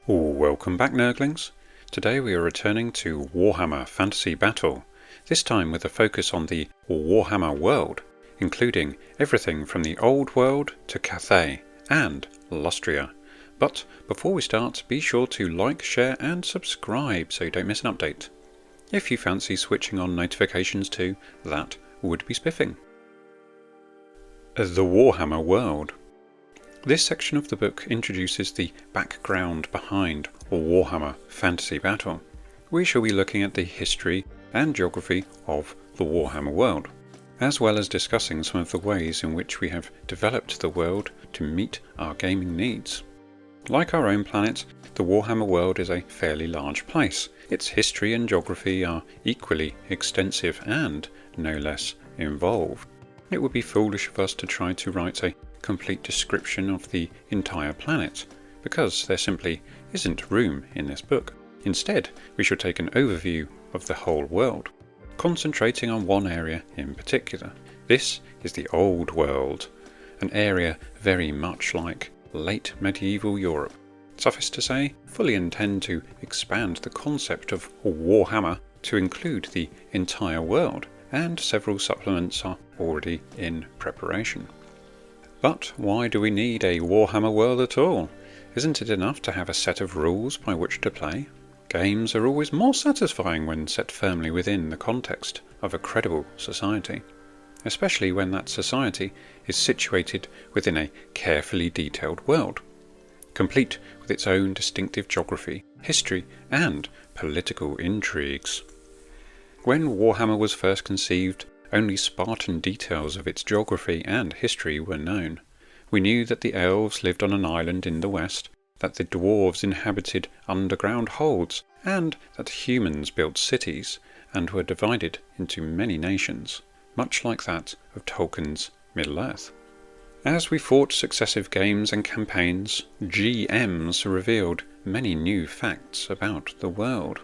Welcome back, Nerglings. Today we are returning to Warhammer Fantasy Battle, this time with a focus on the Warhammer World, including everything from the Old World to Cathay and Lustria. But before we start, be sure to like, share and subscribe so you don't miss an update. If you fancy switching on notifications too, that would be spiffing. The Warhammer World. This section of the book introduces the background behind Warhammer Fantasy Battle. We shall be looking at the history and geography of the Warhammer world, as well as discussing some of the ways in which we have developed the world to meet our gaming needs. Like our own planet, the Warhammer world is a fairly large place. Its history and geography are equally extensive and no less involved. It would be foolish of us to try to write a complete description of the entire planet, because there simply isn't room in this book. Instead, we shall take an overview of the whole world, concentrating on one area in particular. This is the Old World, an area very much like late medieval Europe. Suffice to say, fully intend to expand the concept of Warhammer to include the entire world, and several supplements are already in preparation. But why do we need a Warhammer world at all? Isn't it enough to have a set of rules by which to play? Games are always more satisfying when set firmly within the context of a credible society, especially when that society is situated within a carefully detailed world, complete with its own distinctive geography, history and political intrigues. When Warhammer was first conceived, only Spartan details of its geography and history were known. We knew that the elves lived on an island in the west, that the dwarves inhabited underground holds, and that humans built cities and were divided into many nations, much like that of Tolkien's Middle-earth. As we fought successive games and campaigns, GMs revealed many new facts about the world.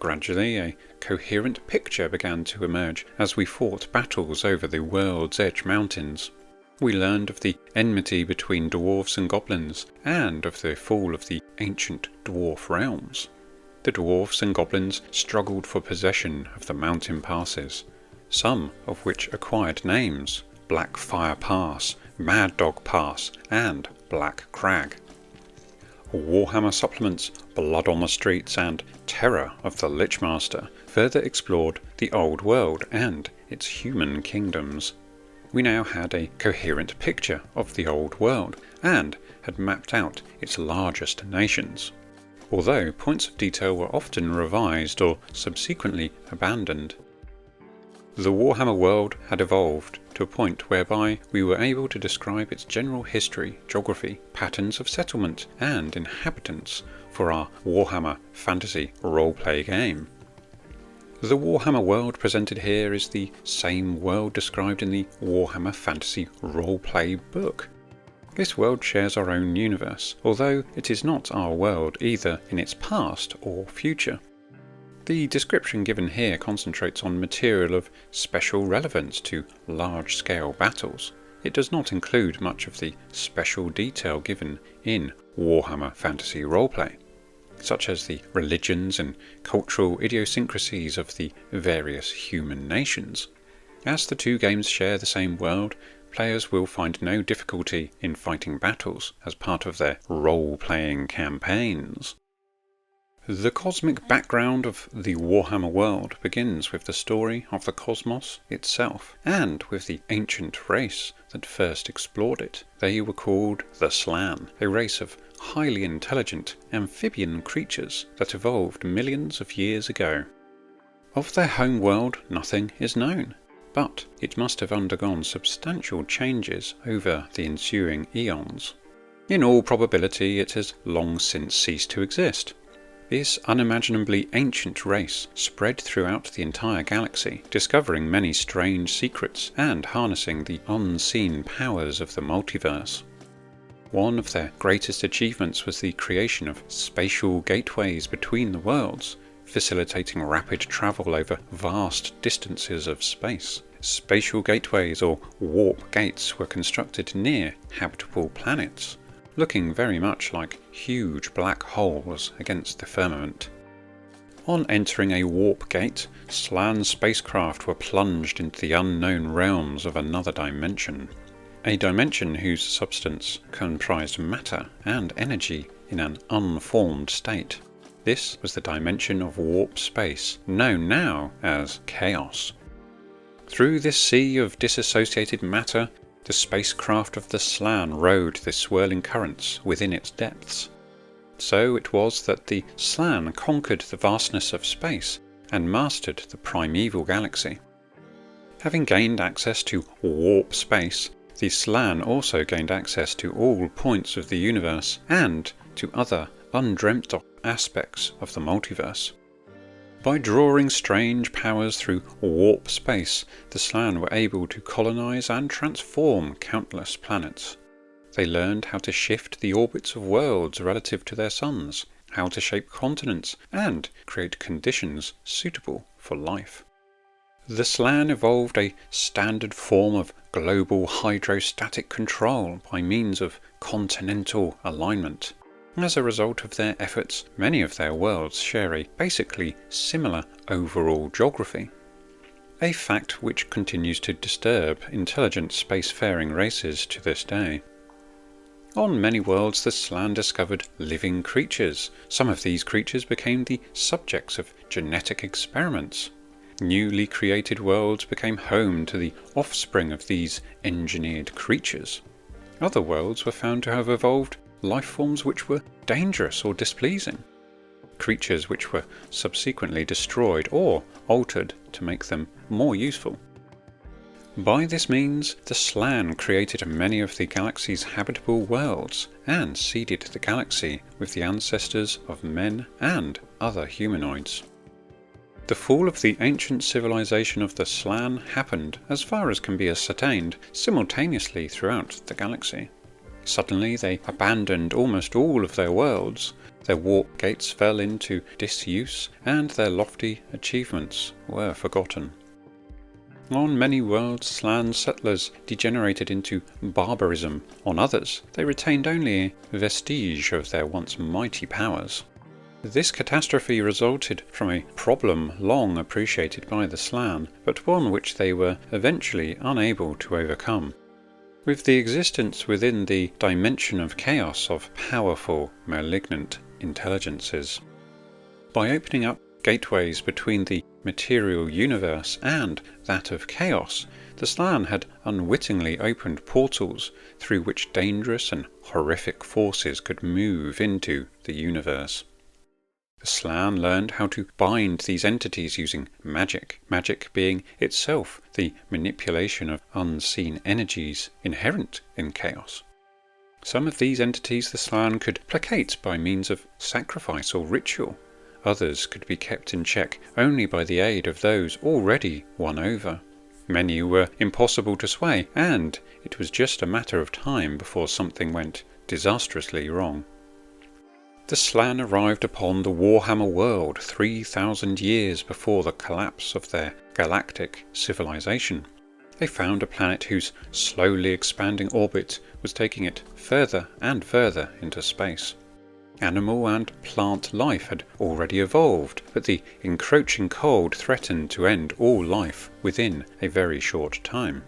Gradually, a coherent picture began to emerge as we fought battles over the World's Edge Mountains. We learned of the enmity between dwarves and goblins, and of the fall of the ancient dwarf realms. The dwarves and goblins struggled for possession of the mountain passes, some of which acquired names: Blackfire Pass, Mad Dog Pass, and Black Crag. Warhammer supplements Blood on the Streets and Terror of the Lichmaster further explored the Old World and its human kingdoms. We now had a coherent picture of the Old World and had mapped out its largest nations, although points of detail were often revised or subsequently abandoned. The Warhammer world had evolved to a point whereby we were able to describe its general history, geography, patterns of settlement, and inhabitants for our Warhammer Fantasy roleplay game. The Warhammer world presented here is the same world described in the Warhammer Fantasy roleplay book. This world shares our own universe, although it is not our world either in its past or future. The description given here concentrates on material of special relevance to large-scale battles. It does not include much of the special detail given in Warhammer Fantasy roleplay, such as the religions and cultural idiosyncrasies of the various human nations. As the two games share the same world, players will find no difficulty in fighting battles as part of their role-playing campaigns. The cosmic background of the Warhammer world begins with the story of the cosmos itself, and with the ancient race that first explored it. They were called the Slan, a race of highly intelligent amphibian creatures that evolved millions of years ago. Of their home world, nothing is known, but it must have undergone substantial changes over the ensuing eons. In all probability, it has long since ceased to exist. This unimaginably ancient race spread throughout the entire galaxy, discovering many strange secrets and harnessing the unseen powers of the multiverse. One of their greatest achievements was the creation of spatial gateways between the worlds, facilitating rapid travel over vast distances of space. Spatial gateways or warp gates were constructed near habitable planets, looking very much like huge black holes against the firmament. On entering a warp gate, Slan spacecraft were plunged into the unknown realms of another dimension. A dimension whose substance comprised matter and energy in an unformed state. This was the dimension of warp space, known now as Chaos. Through this sea of disassociated matter, the spacecraft of the Slan rode the swirling currents within its depths. So it was that the Slan conquered the vastness of space and mastered the primeval galaxy. Having gained access to warp space, the Slan also gained access to all points of the universe and to other undreamt of aspects of the multiverse. By drawing strange powers through warp space, the Slan were able to colonize and transform countless planets. They learned how to shift the orbits of worlds relative to their suns, how to shape continents, and create conditions suitable for life. The Slan evolved a standard form of global hydrostatic control by means of continental alignment. As a result of their efforts, many of their worlds share a basically similar overall geography. A fact which continues to disturb intelligent spacefaring races to this day. On many worlds the Slan discovered living creatures. Some of these creatures became the subjects of genetic experiments. Newly created worlds became home to the offspring of these engineered creatures. Other worlds were found to have evolved life forms which were dangerous or displeasing. Creatures which were subsequently destroyed or altered to make them more useful. By this means, the Slan created many of the galaxy's habitable worlds and seeded the galaxy with the ancestors of men and other humanoids. The fall of the ancient civilization of the Slan happened, as far as can be ascertained, simultaneously throughout the galaxy. Suddenly they abandoned almost all of their worlds, their warp gates fell into disuse, and their lofty achievements were forgotten. On many worlds, Slan settlers degenerated into barbarism. On others, they retained only a vestige of their once mighty powers. This catastrophe resulted from a problem long appreciated by the Slan, but one which they were eventually unable to overcome. With the existence within the dimension of chaos of powerful, malignant intelligences. By opening up gateways between the material universe and that of chaos, the Slan had unwittingly opened portals through which dangerous and horrific forces could move into the universe. The Slan learned how to bind these entities using magic, magic being itself the manipulation of unseen energies inherent in chaos. Some of these entities the Slan could placate by means of sacrifice or ritual. Others could be kept in check only by the aid of those already won over. Many were impossible to sway, and it was just a matter of time before something went disastrously wrong. The Slan arrived upon the Warhammer World 3,000 years before the collapse of their galactic civilization. They found a planet whose slowly expanding orbit was taking it further and further into space. Animal and plant life had already evolved, but the encroaching cold threatened to end all life within a very short time.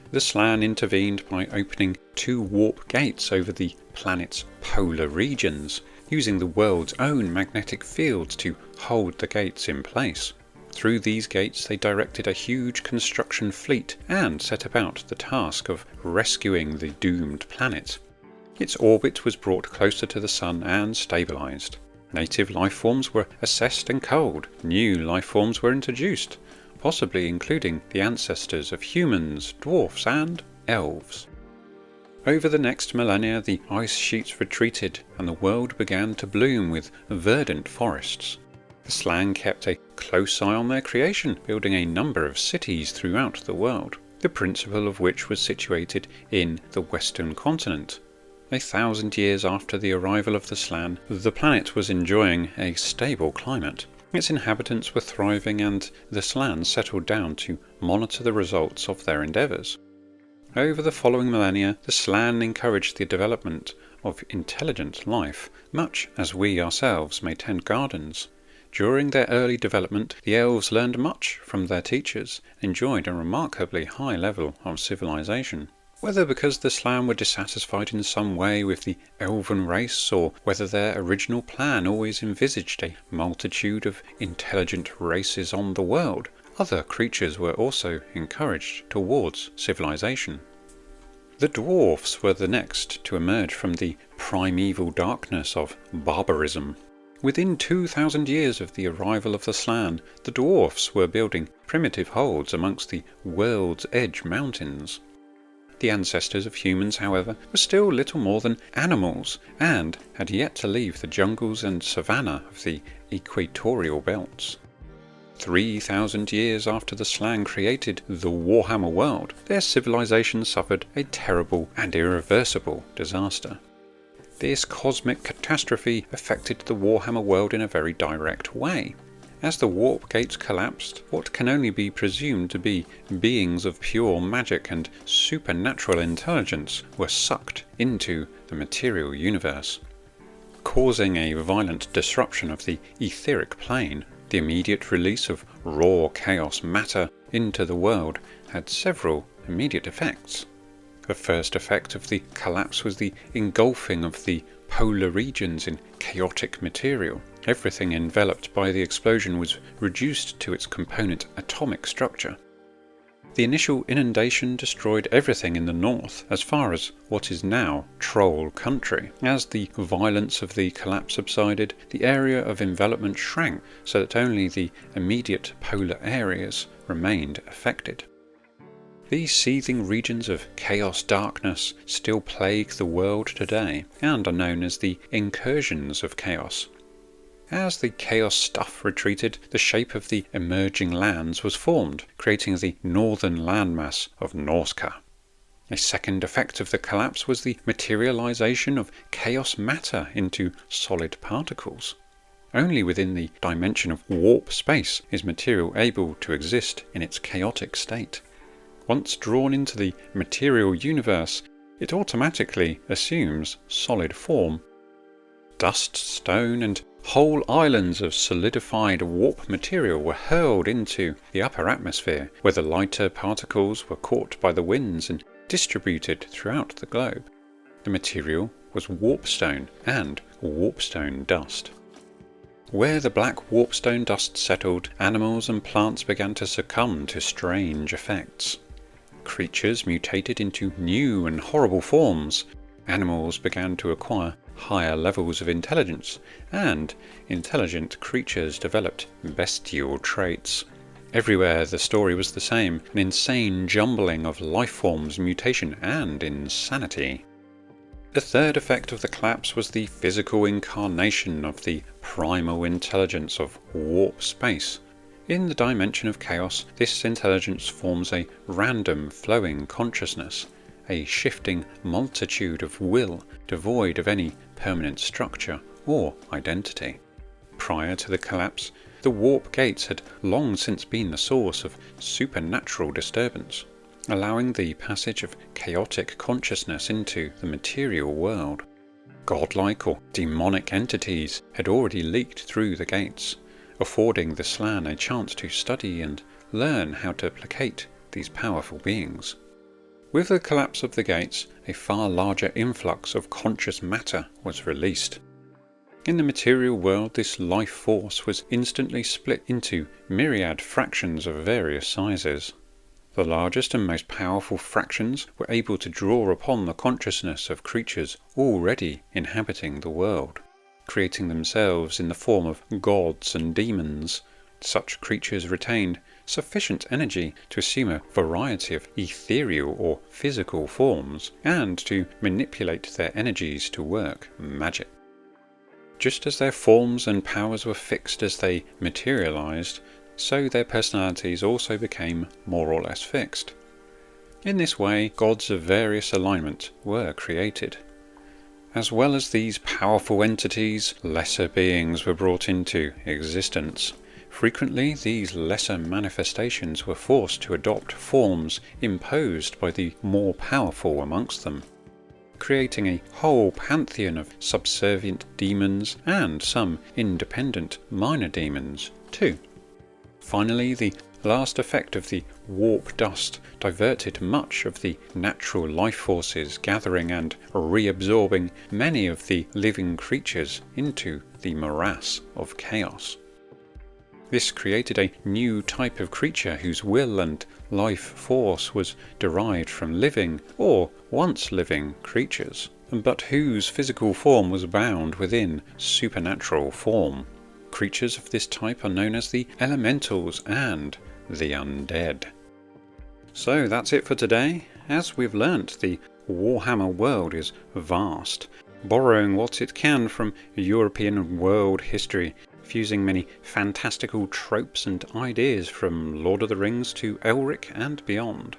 The Slan intervened by opening 2 warp gates over the planet's polar regions, using the world's own magnetic fields to hold the gates in place. Through these gates they directed a huge construction fleet and set about the task of rescuing the doomed planet. Its orbit was brought closer to the Sun and stabilized. Native lifeforms were assessed and culled. New lifeforms were introduced, possibly including the ancestors of humans, dwarfs, and elves. Over the next millennia, the ice sheets retreated and the world began to bloom with verdant forests. The Slan kept a close eye on their creation, building a number of cities throughout the world, the principal of which was situated in the western continent. 1,000 years after the arrival of the Slan, the planet was enjoying a stable climate. Its inhabitants were thriving, and the Slan settled down to monitor the results of their endeavours. Over the following millennia, the Slan encouraged the development of intelligent life, much as we ourselves may tend gardens. During their early development, the elves learned much from their teachers, enjoyed a remarkably high level of civilization. Whether because the Slan were dissatisfied in some way with the elven race, or whether their original plan always envisaged a multitude of intelligent races on the world, other creatures were also encouraged towards civilization. The dwarfs were the next to emerge from the primeval darkness of barbarism. Within 2,000 years of the arrival of the Slan, the dwarfs were building primitive holds amongst the World's Edge mountains. The ancestors of humans, however, were still little more than animals, and had yet to leave the jungles and savanna of the equatorial belts. 3,000 years after the Slan created the Warhammer World, their civilization suffered a terrible and irreversible disaster. This cosmic catastrophe affected the Warhammer world in a very direct way. As the warp gates collapsed, what can only be presumed to be beings of pure magic and supernatural intelligence were sucked into the material universe, causing a violent disruption of the etheric plane. The immediate release of raw chaos matter into the world had several immediate effects. The first effect of the collapse was the engulfing of the polar regions in chaotic material. Everything enveloped by the explosion was reduced to its component atomic structure. The initial inundation destroyed everything in the north, as far as what is now Troll country. As the violence of the collapse subsided, the area of envelopment shrank so that only the immediate polar areas remained affected. These seething regions of chaos darkness still plague the world today, and are known as the incursions of chaos. As the chaos stuff retreated, the shape of the emerging lands was formed, creating the northern landmass of Norsca. A second effect of the collapse was the materialization of chaos matter into solid particles. Only within the dimension of warp space is material able to exist in its chaotic state. Once drawn into the material universe, it automatically assumes solid form. Dust, stone, and whole islands of solidified warp material were hurled into the upper atmosphere, where the lighter particles were caught by the winds and distributed throughout the globe. The material was warpstone and warpstone dust. Where the black warpstone dust settled, animals and plants began to succumb to strange effects. Creatures mutated into new and horrible forms. Animals began to acquire higher levels of intelligence, and intelligent creatures developed bestial traits. Everywhere the story was the same, an insane jumbling of life forms, mutation, and insanity. The third effect of the collapse was the physical incarnation of the primal intelligence of warp space. In the dimension of chaos, this intelligence forms a random flowing consciousness, a shifting multitude of will devoid of any permanent structure or identity. Prior to the collapse, the warp gates had long since been the source of supernatural disturbance, allowing the passage of chaotic consciousness into the material world. Godlike or demonic entities had already leaked through the gates, affording the Slan a chance to study and learn how to placate these powerful beings. With the collapse of the gates, a far larger influx of conscious matter was released. In the material world, this life force was instantly split into myriad fractions of various sizes. The largest and most powerful fractions were able to draw upon the consciousness of creatures already inhabiting the world, creating themselves in the form of gods and demons. Such creatures retained sufficient energy to assume a variety of ethereal or physical forms, and to manipulate their energies to work magic. Just as their forms and powers were fixed as they materialized, so their personalities also became more or less fixed. In this way, gods of various alignment were created. As well as these powerful entities, lesser beings were brought into existence. Frequently, these lesser manifestations were forced to adopt forms imposed by the more powerful amongst them. creating a whole pantheon of subservient demons and some independent minor demons too. Finally, the last effect of the warp dust diverted much of the natural life forces, gathering and reabsorbing many of the living creatures into the morass of chaos. This created a new type of creature whose will and life force was derived from living, or once living, creatures, but whose physical form was bound within supernatural form. Creatures of this type are known as the elementals and the undead. So that's it for today. As we've learnt, the Warhammer world is vast, borrowing what it can from European world history, fusing many fantastical tropes and ideas from Lord of the Rings to Elric and beyond.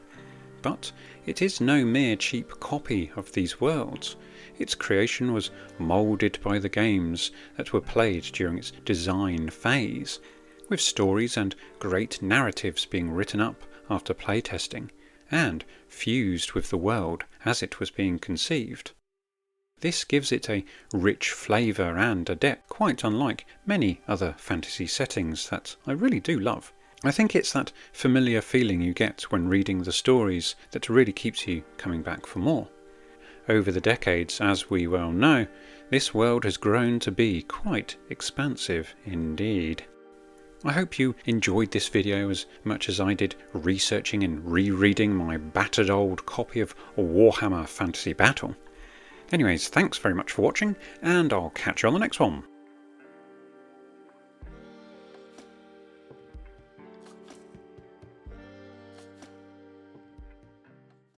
But it is no mere cheap copy of these worlds. Its creation was moulded by the games that were played during its design phase, with stories and great narratives being written up after playtesting, and fused with the world as it was being conceived. This gives it a rich flavour and a depth quite unlike many other fantasy settings that I really do love. I think it's that familiar feeling you get when reading the stories that really keeps you coming back for more. Over the decades, as we well know, this world has grown to be quite expansive indeed. I hope you enjoyed this video as much as I did researching and rereading my battered old copy of Warhammer Fantasy Battle. Anyways, thanks very much for watching, and I'll catch you on the next one.